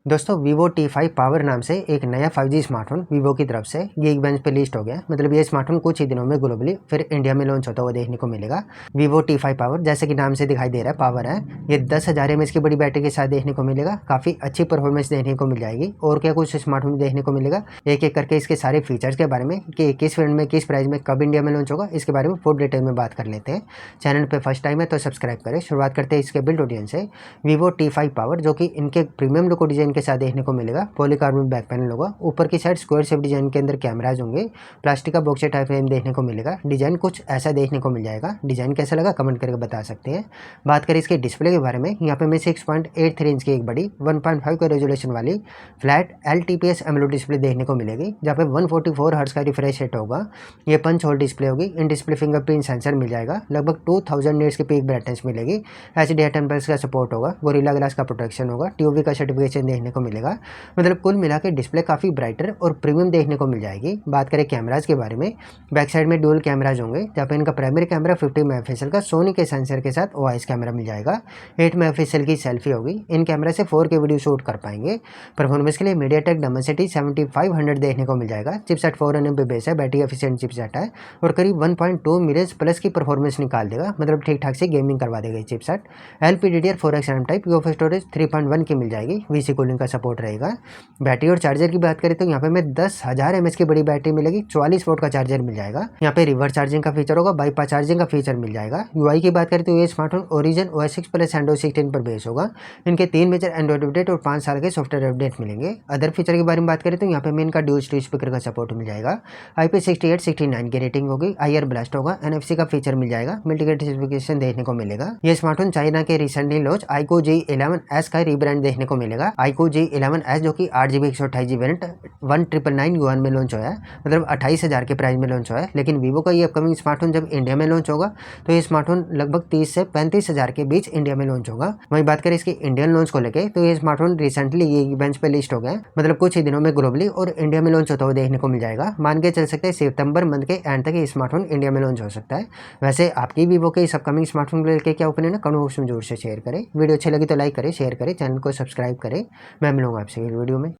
दोस्तों Vivo T5 power नाम से एक नया 5G स्मार्टफोन वीवो की तरफ से Geekbench पे लिस्ट हो गया। मतलब ये स्मार्टफोन कुछ ही दिनों में ग्लोबली फिर इंडिया में लॉन्च होता हुआ देखने को मिलेगा। वीवो T5 पावर जैसे कि नाम से दिखाई दे रहा है पावर है। ये 10,000 mAh की बड़ी बैटरी के साथ देखने को मिलेगा। काफ़ी अच्छी परफॉर्मेंस देखने को मिल जाएगी। और क्या कुछ स्मार्टफोन देखने को मिलेगा एक एक करके इसके सारे फीचर्स के बारे में कि किस फील्ड में किस प्राइस में कब इंडिया में लॉन्च होगा इसके बारे में फुल डिटेल में बात कर लेते हैं। चैनल पर फर्स्ट टाइम है तो सब्सक्राइब करें। शुरुआत करते हैं इसके बिल्ड ऑडियंस से। वीवो T5 पावर जो कि इनके प्रीमियम लुक डिजाइन के साथ देखने को मिलेगा। पॉलीकार्बोनेट बैक पैनल होगा। ऊपर की साइड स्क्वायर शेप डिजाइन के अंदर कैमराज होंगे। प्लास्टिक का बॉक्स टाइप फ्रेम देखने को मिलेगा। डिजाइन कुछ ऐसा देखने को मिल जाएगा। डिजाइन कैसा लगा कमेंट करके बता सकते हैं। बात करें इसके डिस्प्ले के बारे में, यहाँ पे मैं 6.83 इंच की एक बड़ी 1.5 का रेजोल्यूशन वाली फ्लैट LTPS एमोलेड डिस्प्ले देखने को मिलेगी, जहाँ पे 144 हर्ट्ज का रिफ्रेश रेट होगा। ये पंच होल डिस्प्ले होगी। इन डिस्प्ले फिंगरप्रिंट सेंसर मिल जाएगा। लगभग 2000 नीट्स की पीक ब्राइटनेस मिलेगी। HD10+ का सपोर्ट होगा। गोरिल्ला ग्लास का प्रोटेक्शन होगा। TOV का सर्टिफिकेशन देखने को मिलेगा। मतलब कुल मिला के डिस्प्ले काफ़ी ब्राइटर और प्रीमियम देखने को मिल जाएगी। बात करें कैमराज के बारे में, बैक साइड में डुअल कैमराज होंगे, जहाँ पे इनका प्राइमरी कैमरा 50 मेगापिक्सल का सोनी के सेंसर के साथ OIS कैमरा मिल जाएगा। 8 मेगापिक्सल की सेल्फी होगी। इन कैमरा से 4K वीडियो शूट कर पाएंगे। परफॉर्मेंस के लिए मीडियाटेक Dimensity 7500 देखने को मिल जाएगा। चिपसेट 4nm बेस है, बैटरी एफिशिएंट चिपसेट है और करीब 1.2 मिलियन प्लस की परफॉर्मेंस निकाल देगा। मतलब ठीक ठाक से गेमिंग करवा देगा chipset. LPDDR4X RAM type UFS storage 3.1 की मिल जाएगी। VC कूलिंग का सपोर्ट रहेगा। बैटरी और चार्जर की बात करें तो यहाँ पे हमें 10,000 mAh की बड़ी बैटरी मिलेगी। 44 वोल्ट का चार्जर मिल जाएगा। यहाँ पे रिवर्स चार्जिंग का फीचर होगा। बाईपास चार्जिंग का फीचर मिल जाएगा। UI की बात करें तो ये smartphone origin OS 6 plus Android 16 पर बेस होगा। इनके 3 मेजर एंड्रॉइड अपडेट और 5 साल के सॉफ्टवेयर अपडेट मिलेंगे। अदर फीचर के बारे में बात करें तो यहाँ पे हमें इनका ड्यूल स्पीकर का सपोर्ट मिल जाएगा। IP68-69 की रेटिंग होगी। IR ब्लास्ट होगा। NFC का फीचर मिल जाएगा। मल्टीगेट स्पेसिफिकेशन देखने को मिलेगा। ये स्मार्टफोन चाइना के रिसेंटली लॉन्च iQOO G11s का रीब्रांड देखने को मिलेगा। iQOO G11s जो कि 8GB 128GB वेरिएंट 1999 युआन में लॉन्च हुआ है। मतलब 28,000 के प्राइस में लॉन्च हुआ है। लेकिन वीवो का ये अपकमिंग स्मार्टफोन जब इंडिया में लॉन्च होगा तो ये स्मार्टफोन लगभग 30 से 35,000 के बीच इंडिया में लॉन्च होगा। वहीं बात करें इसकी इंडियन लॉन्च को लेकर तो ये स्मार्टफोन रिसेंटली ये बेंच पे लिस्ट हो गया है। मतलब कुछ ही दिनों में ग्लोबली और इंडिया में लॉन्च होता हुआ देखने को मिल जाएगा। मान के चल सकते हैं सितंबर मंथ के एंड तक ये स्मार्टफोन इंडिया में लॉन्च हो सकता है। वैसे आपकी वीवो के इस अपकमिंग स्मार्टफोन को लेकर क्या ओपिनियन है कमेंट बॉक्स में जरूर से शेयर करें। वीडियो अच्छी लगी तो लाइक करें, शेयर करें, चैनल को सब्सक्राइब करें। मैं मिलूंगा आपसे वीडियो में।